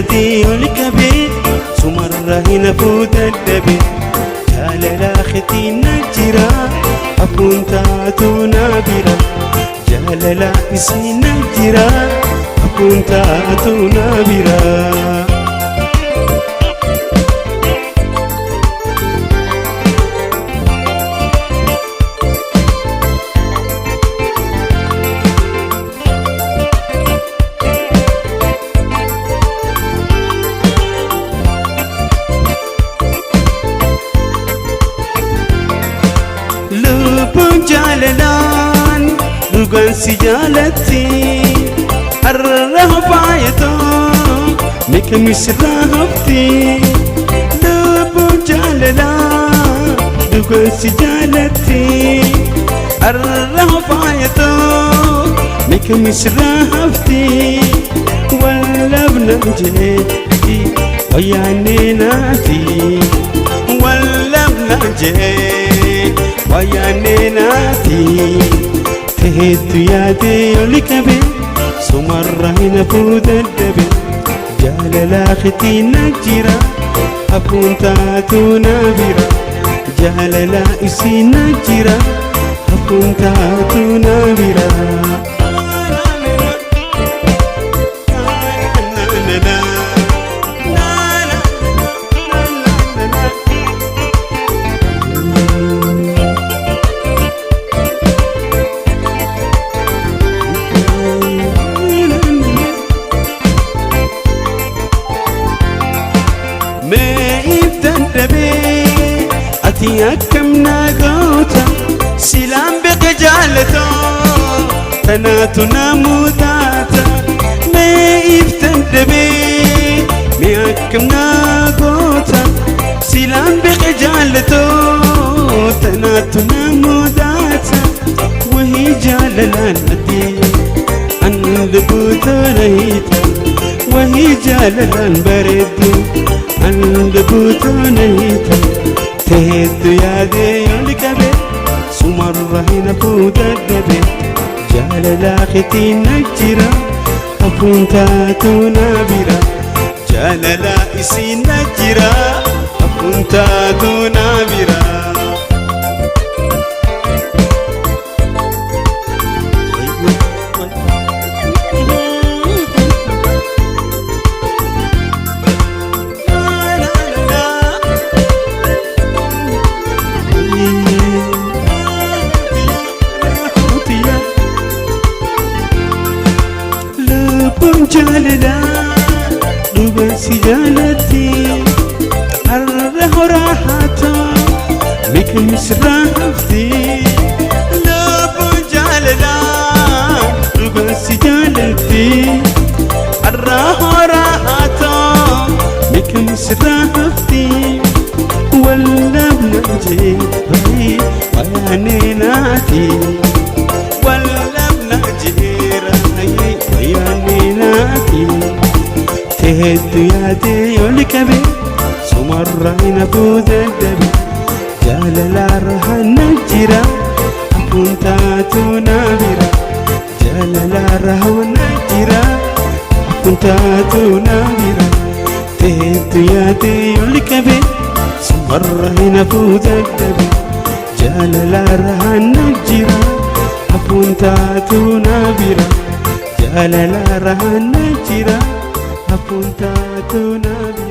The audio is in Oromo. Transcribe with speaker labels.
Speaker 1: yaadee ol qabee sumarra hin hafuu dadhabee jaalala keetiin na jira hafuun taatu na bira jaalala isii na jira hafuun taatu na bira. Jaalalaan dhugaan si jaalatti har'a faayatoo meeqa misirraa hafti lubbuu jaalalaan dhugaan si jaalatti har'a faayatoo meeqa misirraa hafti wallabna jeetti wayyaanee naati wallabna jeetti wayyaanee naati teheetu yaadee ol qabee sumarra hin hafuu dadhabee jaalala keetiin na jira hafuun taatu na bira jaalala isii na jira hafuun taatu na bira. Ati akkam na goota silaan beeka jaalatoo tanaatu na mudata mee iftan dhabee mee akkam na goota silaan beeka jaalatoo tanaatu na mudata wahii jaalalaan adii an lubbuu hiita wahii jaalalaan bareedu an lubbuu hiita. teheetu yaadee ol qabee sumarra hin hafuu dadhabee jaalala keetiin na jira hafuun taatu na bira jaalala isii na jira hafuun taatu na bira. Jaalala dhugaan si jaalatti har'a horaa haatoo meeqa misirraa hafti lubbuu jaalala dhugaan si jaalatti har'a horaa haatoo meeqa misirraa hafti wallabna jeetii wayyaanee naati wallabna jeera wayyaanee naati teheetu yaadee ol qabee sumarra hin hafuu dadhabee jaalalaarra na jira hafuun taatu na bira jaalalaarra na jira hafuun taatu na bira teheetu yaadee ol qabee sumarra hin hafuu dadhabee jaalalaarra na jira hafuun taatu na bira jaalalaarra na jira hafuun taatu na bira.